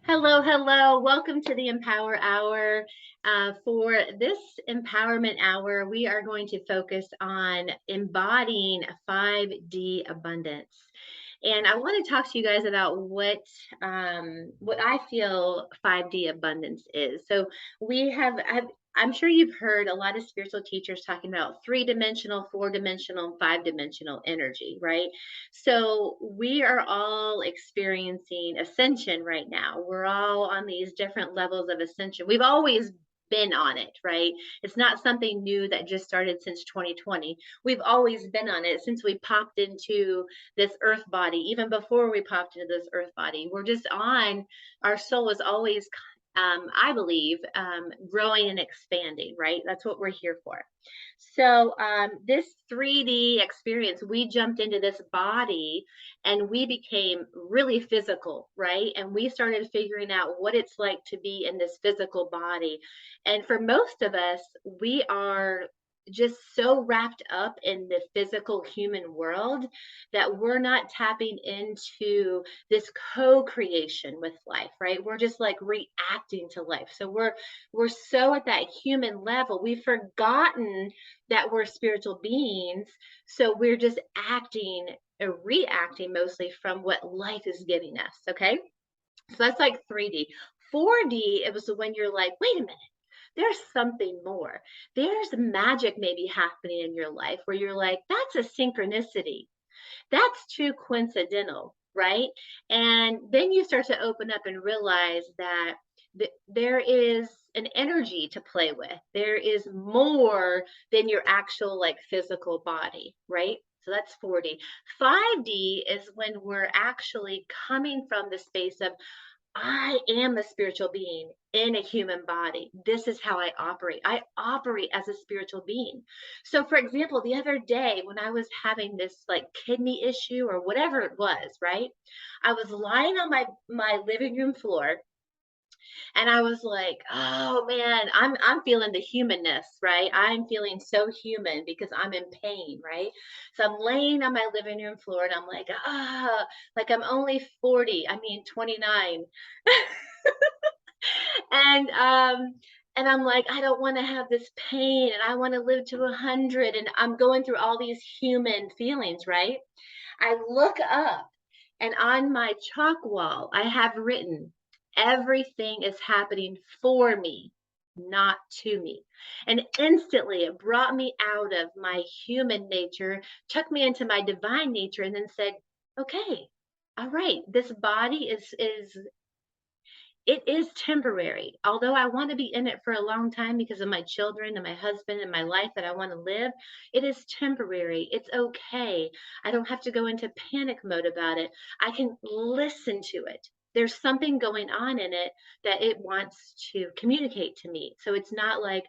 Hello, hello. Welcome to the Empower Hour. For this empowerment hour, we are going to focus on embodying 5D abundance. And I want to talk to you guys about what I feel 5D abundance is. So I'm sure you've heard a lot of spiritual teachers talking about three-dimensional, four-dimensional, five-dimensional energy, right? So we are all experiencing ascension right now. We're all on these different levels of ascension. We've always been on it, right? It's not something new that just started since 2020. We've always been on it since we popped into this earth body, even before we popped into this earth body. We're just on, our soul is always, I believe, growing and expanding, right? That's what we're here for. So, this 3D experience, we jumped into this body and we became really physical, right? And we started figuring out what it's like to be in this physical body. And for most of us, we are just so wrapped up in the physical human world that we're not tapping into this co-creation with life, right? We're just like reacting to life. So we're so at that human level. We've forgotten that we're spiritual beings. So we're just acting or reacting mostly from what life is giving us. Okay. So that's like 3D. 4D, it was when you're like, wait a minute, there's something more. There's magic maybe happening in your life where you're like, that's a synchronicity. That's too coincidental, right? And then you start to open up and realize that there is an energy to play with. There is more than your actual like physical body, right? So that's 4D. 5D is when we're actually coming from the space of I am a spiritual being in a human body. This is how I operate. I operate as a spiritual being. So, for example, the other day when I was having this like kidney issue or whatever it was, right? I was lying on my living room floor and I was like, "Oh man, I'm feeling the humanness, right? I'm feeling so human because I'm in pain, right?" So I'm laying on my living room floor and I'm like, like I'm only 40, I mean 29." and I'm like, I don't want to have this pain and I want to live to 100, and I'm going through all these human feelings, right? I look up and on my chalk wall, I have written, everything is happening for me, not to me. And instantly it brought me out of my human nature, took me into my divine nature, and then said, okay, all right, this body is it is temporary. Although I want to be in it for a long time because of my children and my husband and my life that I want to live, it is temporary. It's okay. I don't have to go into panic mode about it. I can listen to it. There's something going on in it that it wants to communicate to me. So it's not like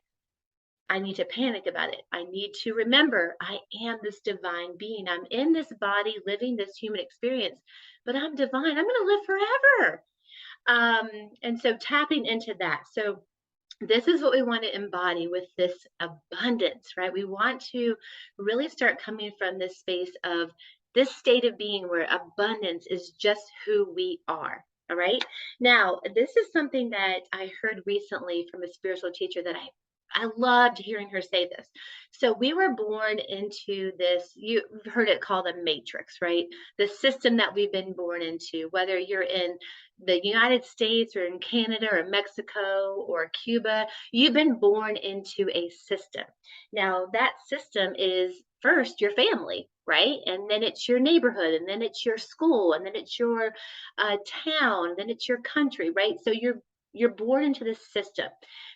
I need to panic about it. I need to remember I am this divine being. I'm in this body living this human experience, but I'm divine. I'm going to live forever. And so tapping into that. So this is what we want to embody with this abundance, right? We want to really start coming from this space of this state of being where abundance is just who we are. All right. Now, this is something that I heard recently from a spiritual teacher that I loved hearing her say this. So we were born into this, you've heard it called a matrix, right? The system that we've been born into, whether you're in the United States or in Canada or Mexico or Cuba, you've been born into a system. Now, that system is first your family, right? And then it's your neighborhood, and then it's your school, and then it's your town, then it's your country, right? So you're born into this system.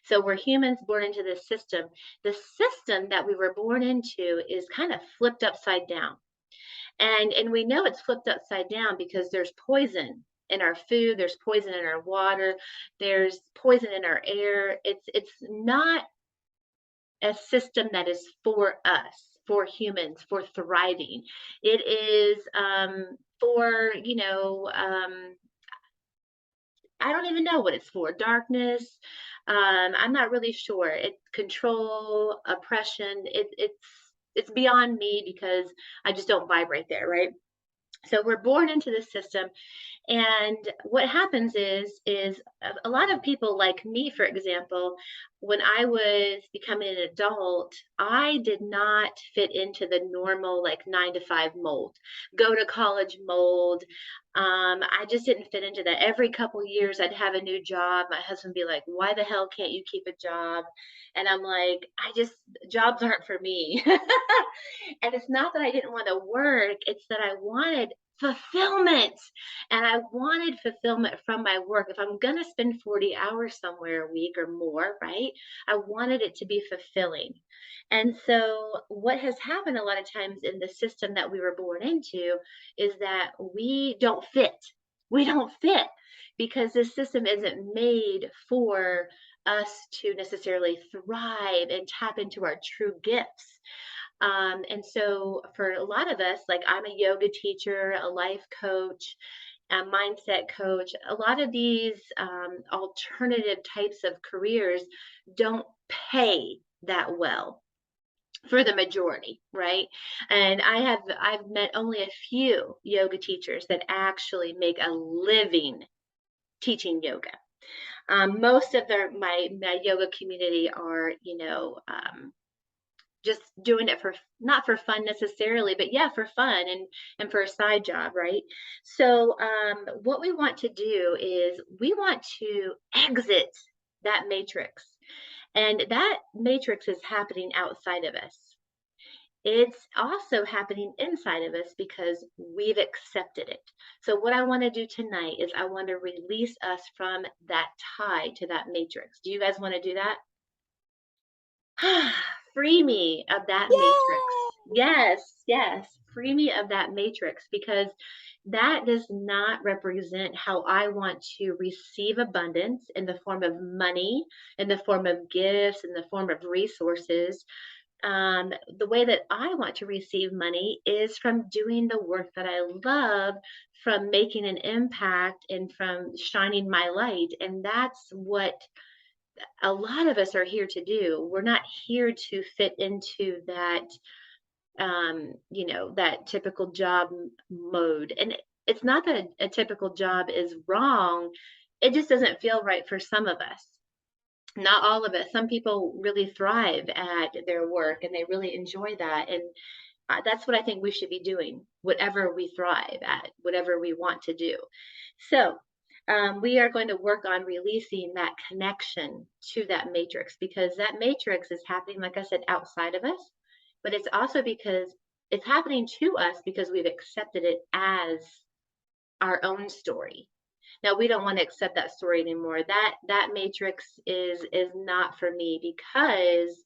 So we're humans born into this system. The system that we were born into is kind of flipped upside down. And we know it's flipped upside down because there's poison in our food, there's poison in our water, there's poison in our air. It's not a system that is for us, for humans, for thriving. It is for, I don't even know what it's for. Darkness. I'm not really sure. It control, oppression. It's beyond me because I just don't vibrate there, right? So we're born into the system, and what happens is a lot of people like me, for example, when I was becoming an adult, I did not fit into the normal like 9 to 5 mold, go to college mold. I just didn't fit into that. Every couple years I'd have a new job. My husband would be like, why the hell can't you keep a job? And I'm like, jobs aren't for me. And it's not that I didn't want to work, it's that I wanted fulfillment. And I wanted fulfillment from my work. If I'm going to spend 40 hours somewhere a week or more, right? I wanted it to be fulfilling. And so, what has happened a lot of times in the system that we were born into is that we don't fit. We don't fit because the system isn't made for us to necessarily thrive and tap into our true gifts. And so for a lot of us, like I'm a yoga teacher, a life coach, a mindset coach, a lot of these alternative types of careers don't pay that well for the majority, right? And I've met only a few yoga teachers that actually make a living teaching yoga. Most of my yoga community are, just doing it for not for fun necessarily, but yeah, for fun and for a side job, right? So what we want to do is we want to exit that matrix, and that matrix is happening outside of us. It's also happening inside of us because we've accepted it. So what I want to do tonight is I want to release us from that tie to that matrix. Do you guys want to do that? Free me of that matrix. Yay! Yes, yes. Free me of that matrix because that does not represent how I want to receive abundance in the form of money, in the form of gifts, in the form of resources. The way that I want to receive money is from doing the work that I love, from making an impact, and from shining my light. And that's what a lot of us are here to do. We're not here to fit into that, that typical job mode. And it's not that a typical job is wrong. It just doesn't feel right for some of us. Not all of us. Some people really thrive at their work and they really enjoy that. And that's what I think we should be doing, whatever we thrive at, whatever we want to do. So, we are going to work on releasing that connection to that matrix because that matrix is happening, like I said, outside of us, but it's also because it's happening to us because we've accepted it as our own story. Now we don't want to accept that story anymore. That matrix is not for me because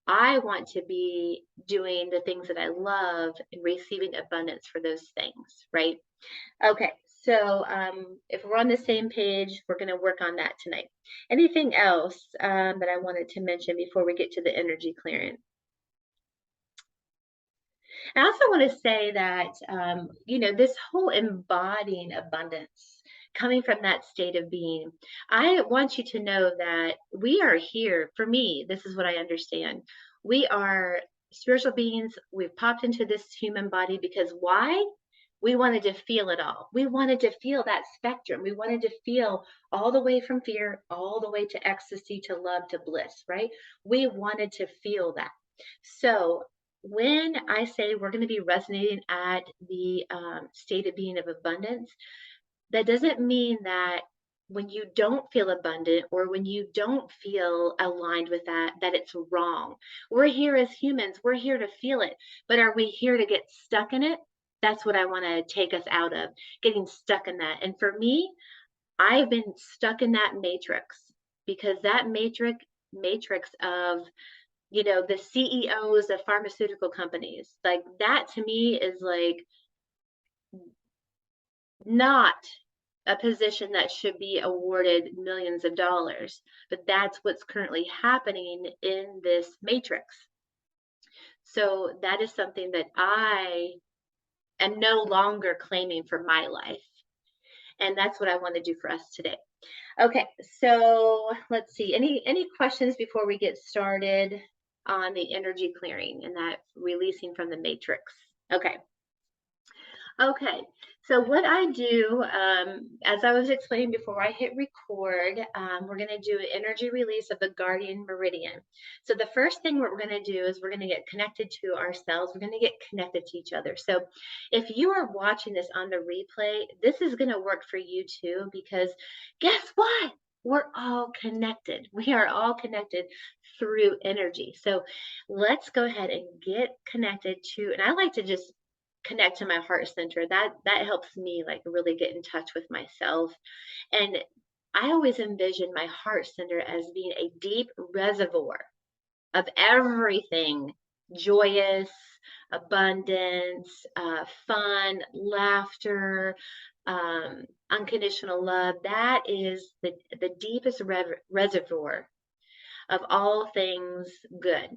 I want to be doing the things that I love and receiving abundance for those things, right? Okay, so if we're on the same page, we're going to work on that tonight. Anything else that I wanted to mention before we get to the energy clearing? I also want to say that, this whole embodying abundance, coming from that state of being, I want you to know that we are here. For me, this is what I understand. We are spiritual beings. We've popped into this human body because why? We wanted to feel it all. We wanted to feel that spectrum. We wanted to feel all the way from fear, all the way to ecstasy, to love, to bliss, right? We wanted to feel that. So when I say we're going to be resonating at the state of being of abundance, that doesn't mean that when you don't feel abundant or when you don't feel aligned with that, that it's wrong. We're here as humans, we're here to feel it, but are we here to get stuck in it? That's what I want to take us out of, getting stuck in that. And for me, I've been stuck in that matrix because that matrix of the CEOs of pharmaceutical companies. Like that to me is like not a position that should be awarded millions of dollars, but that's what's currently happening in this matrix. So that is something that I am no longer claiming for my life. And that's what I want to do for us today. Okay, so let's see. Any questions before we get started on the energy clearing and that releasing from the matrix? Okay. Okay, so what I do, as I was explaining before I hit record, we're going to do an energy release of the guardian meridian. So the first thing what we're going to do is we're going to get connected to ourselves. We're going to get connected to each other. So if you are watching this on the replay, this is going to work for you too, because guess what? We're all connected. We are all connected through energy. So let's go ahead and get connected to, and I like to just connect to my heart center. That helps me like really get in touch with myself. And I always envision my heart center as being a deep reservoir of everything joyous, abundance, fun, laughter, unconditional love. That is the deepest reservoir of all things good.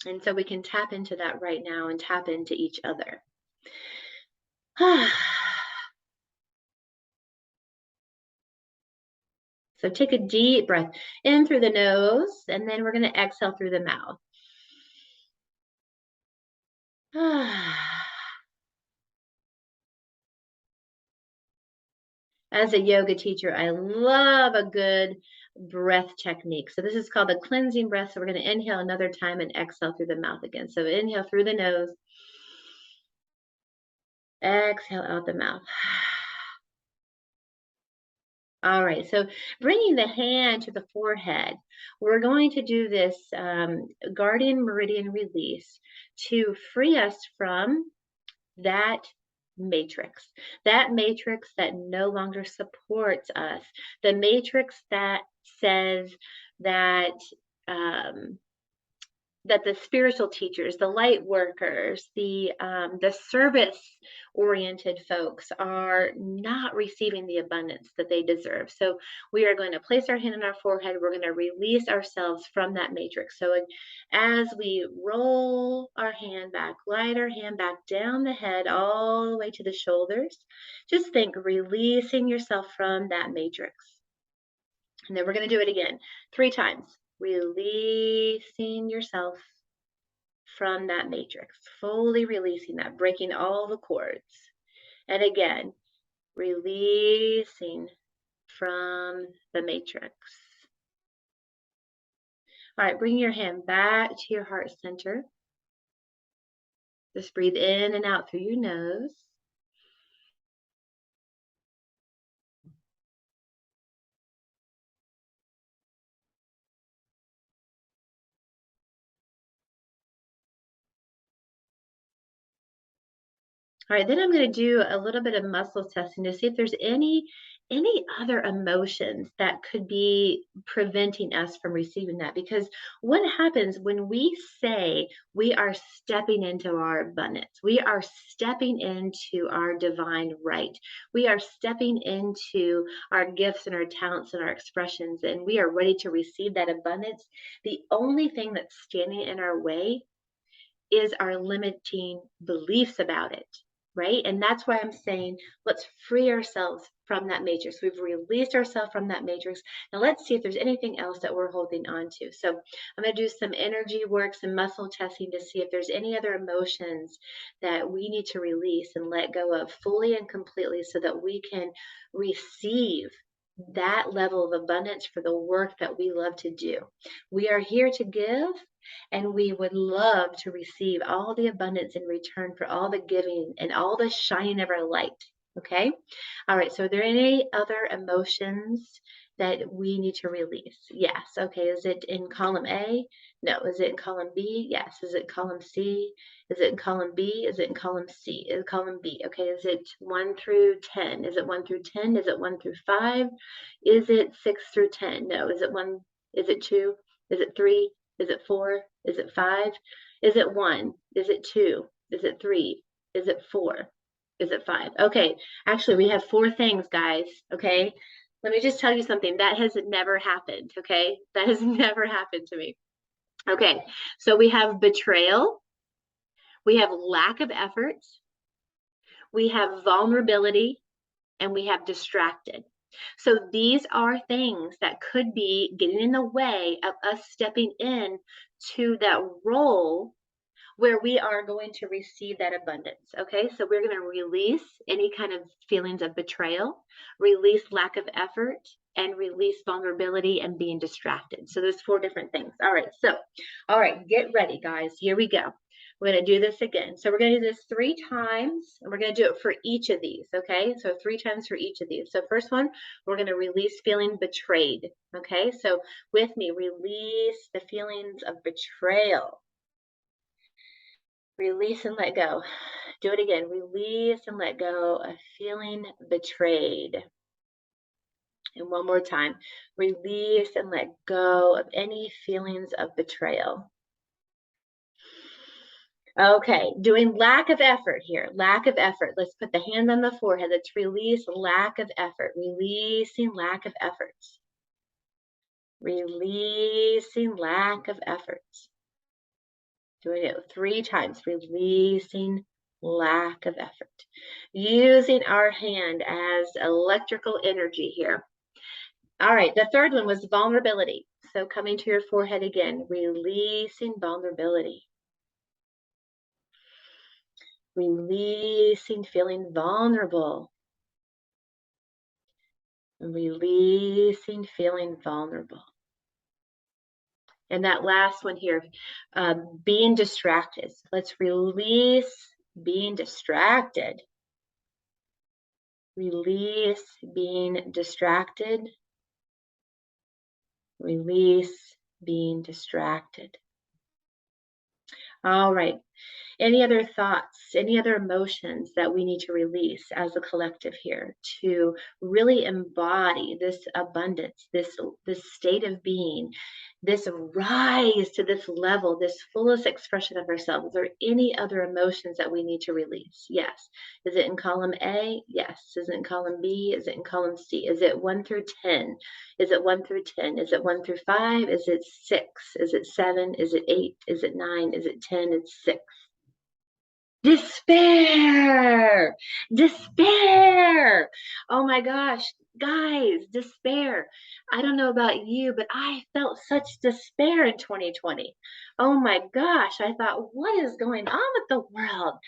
And so we can tap into that right now and tap into each other. So take a deep breath in through the nose, and then we're going to exhale through the mouth. As a yoga teacher, I love a good breath technique. So this is called the cleansing breath. So we're going to inhale another time and exhale through the mouth again. So inhale through the nose, exhale out the mouth. All right, so bringing the hand to the forehead, we're going to do this guardian meridian release to free us from that matrix that no longer supports us, the matrix that says that um, that the spiritual teachers, the light workers, the service oriented folks are not receiving the abundance that they deserve. So we are going to place our hand on our forehead. We're going to release ourselves from that matrix. So as we roll our hand back, glide our hand back down the head all the way to the shoulders, just think releasing yourself from that matrix. And then we're going to do it again 3 times. Releasing yourself from that matrix, fully releasing that, breaking all the cords. And again, releasing from the matrix. All right, bring your hand back to your heart center. Just breathe in and out through your nose. All right, then I'm going to do a little bit of muscle testing to see if there's any other emotions that could be preventing us from receiving that. Because what happens when we say we are stepping into our abundance, we are stepping into our divine right, we are stepping into our gifts and our talents and our expressions, and we are ready to receive that abundance, the only thing that's standing in our way is our limiting beliefs about it, right? And that's why I'm saying let's free ourselves from that matrix. We've released ourselves from that matrix. Now let's see if there's anything else that we're holding on to. So I'm going to do some energy work, some muscle testing to see if there's any other emotions that we need to release and let go of fully and completely so that we can receive that level of abundance for the work that we love to do. We are here to give, and we would love to receive all the abundance in return for all the giving and all the shining of our light. Okay. All right. So are there any other emotions that we need to release? Yes. Okay. Is it in column A? No. Is it in column B? Yes. Is it column C? Is it in column B? Is it in column C? Is it column B? Okay. Is it 1 through 10? Is it 1 through 10? Is it 1 through 5? Is it 6 through 10? No. Is it 1? Is it 2? Is it 3? Is it 4? Is it 5? Is it 1? Is it 2? Is it 3? Is it 4? Is it 5? Okay, actually, we have 4 things, guys. Okay, let me just tell you something that has never happened. Okay, that has never happened to me. Okay, so we have betrayal, we have lack of effort, we have vulnerability, and we have distracted. So these are things that could be getting in the way of us stepping in to that role where we are going to receive that abundance. Okay, so we're going to release any kind of feelings of betrayal, release lack of effort, and release vulnerability and being distracted. So there's 4 different things. All right, get ready, guys. Here we go. We're going to do this again. So we're going to do this 3 times, and we're going to do it for each of these. Okay, so 3 times for each of these. So first one, we're going to release feeling betrayed. Okay, so with me, release the feelings of betrayal. Release and let go. Do it again. Release and let go of feeling betrayed. And one more time. Release and let go of any feelings of betrayal. Okay, doing lack of effort here. Lack of effort. Let's put the hand on the forehead. Let's release lack of effort. Releasing lack of efforts. Releasing lack of efforts. Doing it 3 times. Releasing lack of effort. Using our hand as electrical energy here. All right, the third one was vulnerability. So coming to your forehead again, releasing vulnerability. Releasing feeling vulnerable. Releasing feeling vulnerable. And that last one here, being distracted. Let's release being distracted. Release being distracted. Release being distracted. All right. Any other thoughts, any other emotions that we need to release as a collective here to really embody this abundance, this state of being, this rise to this level, this fullest expression of ourselves? Is there any other emotions that we need to release? Yes. Is it in column A? Yes. Is it in column B? Is it in column C? Is it 1 through 10? Is it 1 through 10? Is it 1 through 5? Is it 6? Is it 7? Is it 8? Is it 9? Is it 10? It's 6. Despair, despair. Oh my gosh, guys, despair. I don't know about you, but I felt such despair in 2020. Oh my gosh, I thought, what is going on with the world?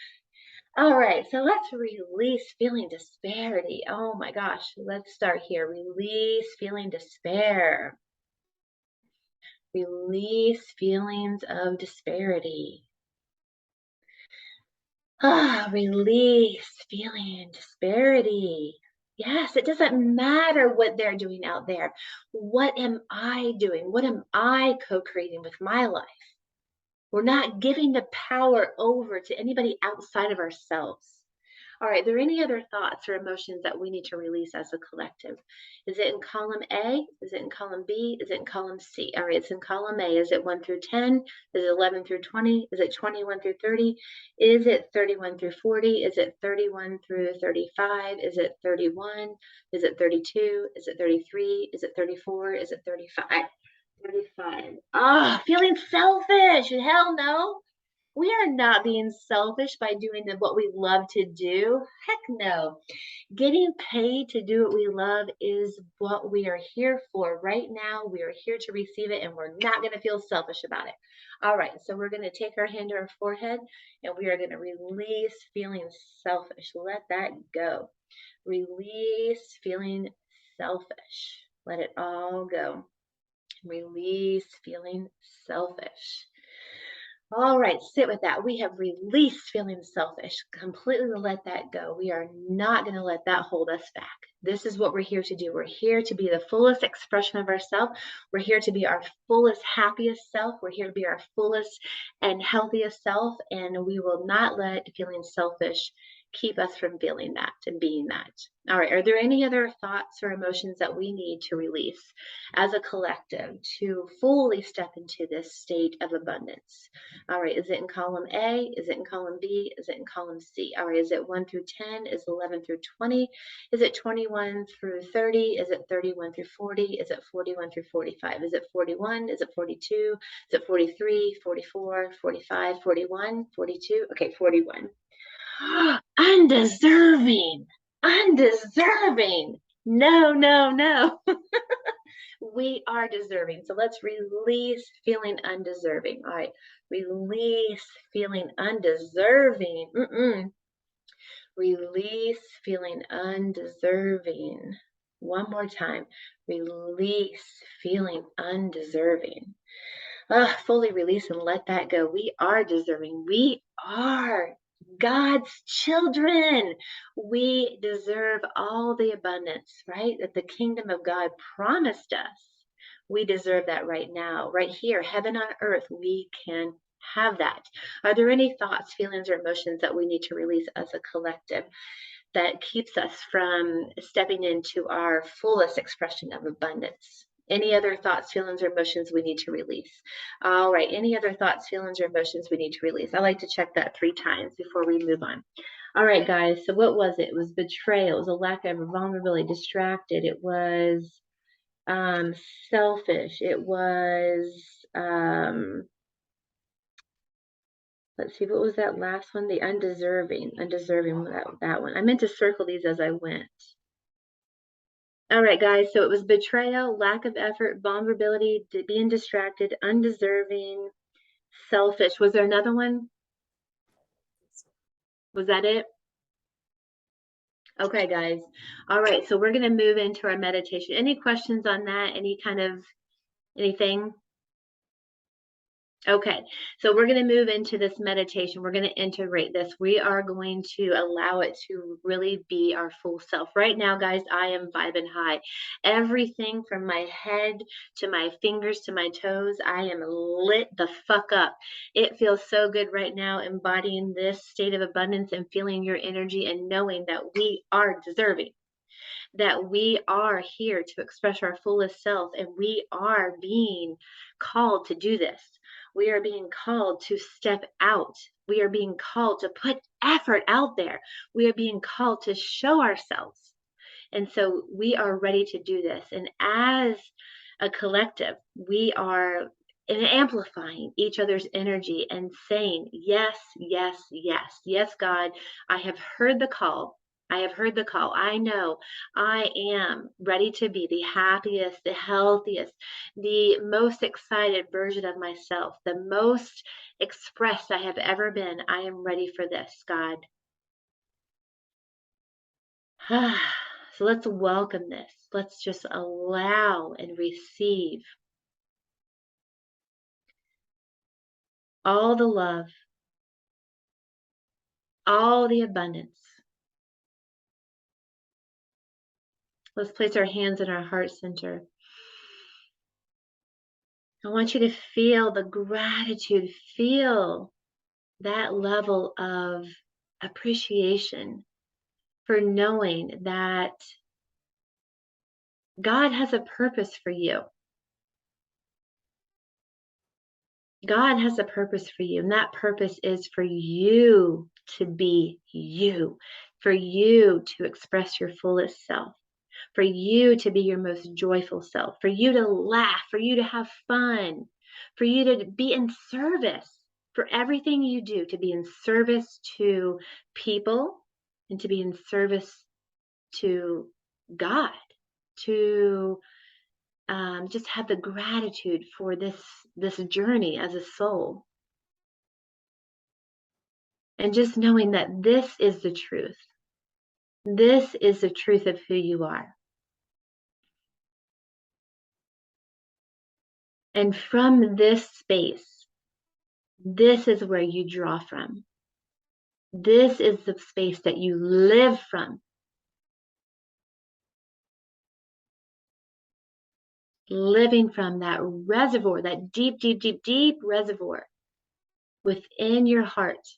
All right, so let's release feeling disparity. Oh my gosh, let's start here. Release feeling despair. Release feelings of disparity. Release feeling disparity. Yes, it doesn't matter what they're doing out there. What am I doing? What am I co-creating with my life? We're not giving the power over to anybody outside of ourselves. All right, are there any other thoughts or emotions that we need to release as a collective? Is it in column A? Is it in column B? Is it in column C? All right, it's in column A. Is it 1 through 10? Is it 11 through 20? Is it 21 through 30? Is it 31 through 40? Is it 31 through 35? Is it 31? Is it 32? Is it 33? Is it 34? Is it 35? 35. Feeling selfish. Hell no. We are not being selfish by doing what we love to do. Heck no. Getting paid to do what we love is what we are here for. Right now, we are here to receive it, and we're not going to feel selfish about it. All right, so we're going to take our hand to our forehead, and we are going to release feeling selfish. Let that go. Release feeling selfish. Let it all go. Release feeling selfish. All right, sit with that. We have released feeling selfish, completely let that go. We are not going to let that hold us back. This is what we're here to do. We're here to be the fullest expression of ourselves. We're here to be our fullest, happiest self. We're here to be our fullest and healthiest self. And we will not let feeling selfish keep us from feeling that and being that. All right, are there any other thoughts or emotions that we need to release as a collective to fully step into this state of abundance? All right, is it in column A? Is it in column B? Is it in column C? All right, is it 1 through 10? Is it 11 through 20? Is it 21 through 30? Is it 31 through 40? Is it 41 through 45? Is it 41? Is it 42? Is it 43, 44, 45, 41, 42? Okay, 41. Undeserving. No, no, no. we are deserving. So let's release feeling undeserving. All right, release feeling undeserving. Release feeling undeserving. One more time. Release feeling undeserving. Fully release and let that go. We are deserving. We are God's children. We deserve all the abundance, right? That the kingdom of God promised us. We deserve that right now, right here, heaven on earth. We can have that. Are there any thoughts, feelings, or emotions that we need to release as a collective that keeps us from stepping into our fullest expression of abundance? Any other thoughts, feelings, or emotions we need to release? All right. Any other thoughts, feelings, or emotions we need to release? I like to check that 3 times before we move on. All right, guys. So what was it? It was betrayal. It was a lack of vulnerability, distracted. It was selfish. It was, let's see, what was that last one? The undeserving, that one. I meant to circle these as I went. All right, guys, so it was betrayal, lack of effort, vulnerability, being distracted, undeserving, selfish. Was there another one? Was that it? Okay, guys. All right, so we're going to move into our meditation. Any questions on that? Any kind of anything? Okay, so we're going to move into this meditation. We're going to integrate this. We are going to allow it to really be our full self. Right now, guys, I am vibing high. Everything from my head to my fingers to my toes, I am lit the fuck up. It feels so good right now embodying this state of abundance and feeling your energy and knowing that we are deserving, that we are here to express our fullest self, and we are being called to do this. We are being called to step out. We are being called to put effort out there. We are being called to show ourselves. And so we are ready to do this. And as a collective, we are amplifying each other's energy and saying, yes, yes, yes, yes, God, I have heard the call. I have heard the call. I know I am ready to be the happiest, the healthiest, the most excited version of myself, the most expressed I have ever been. I am ready for this, God. So let's welcome this. Let's just allow and receive all the love, all the abundance. Let's place our hands in our heart center. I want you to feel the gratitude, feel that level of appreciation for knowing that God has a purpose for you. God has a purpose for you, and that purpose is for you to be you, for you to express your fullest self, for you to be your most joyful self, for you to laugh, for you to have fun, for you to be in service, for everything you do, to be in service to people and to be in service to God, to just have the gratitude for this journey as a soul. And just knowing that this is the truth. This is the truth of who you are. And from this space, this is where you draw from. This is the space that you live from. Living from that reservoir, that deep, deep, deep, deep reservoir within your heart.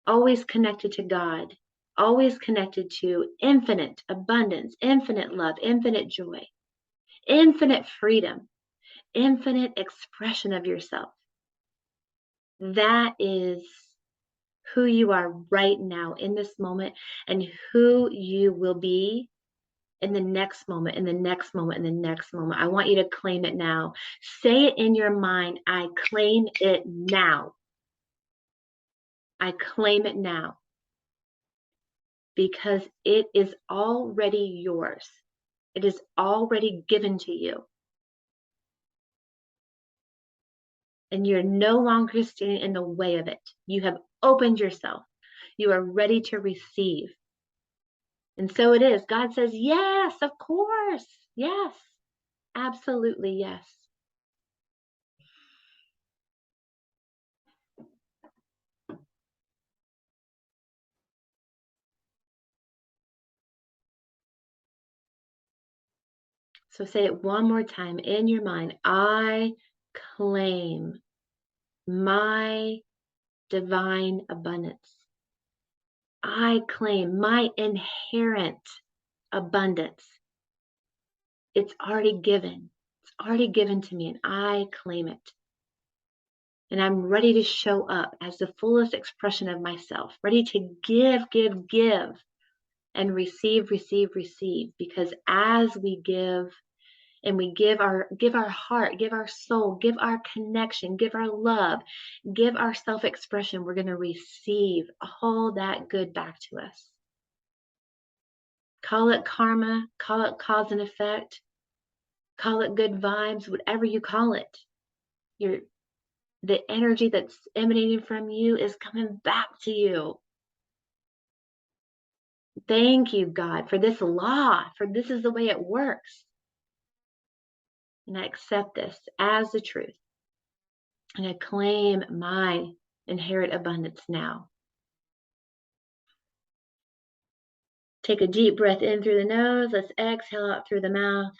Always connected to God. Always connected to infinite abundance, infinite love, infinite joy, infinite freedom, infinite expression of yourself. That is who you are right now in this moment, and who you will be in the next moment, in the next moment, in the next moment. I want you to claim it now. Say it in your mind. I claim it now. I claim it now. Because it is already yours. It is already given to you. and you're no longer standing in the way of it. You have opened yourself. You are ready to receive. And so it is. God says, yes, of course. Yes, absolutely yes. So say it one more time in your mind. I claim my divine abundance. I claim my inherent abundance. It's already given. It's already given to me, and I claim it. And I'm ready to show up as the fullest expression of myself, ready to give, and receive, because as we give, and we give our heart, give our soul, give our connection, give our love, give our self-expression, we're going to receive all that good back to us. Call it karma, call it cause and effect, call it good vibes, whatever you call it. The energy that's emanating from you is coming back to you. Thank you, God, for this law, for this is the way it works. And I accept this as the truth. And I claim my inherent abundance now. Take a deep breath in through the nose. Let's exhale out through the mouth.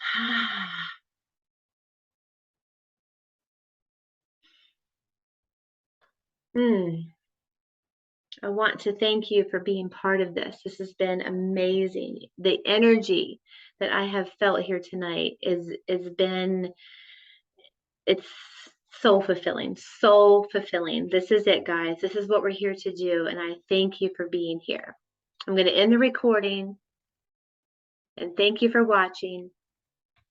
I want to thank you for being part of this. This has been amazing. The energy that I have felt here tonight it's so fulfilling, so fulfilling. This is it, guys. This is what we're here to do. And I thank you for being here. I'm going to end the recording. And thank you for watching.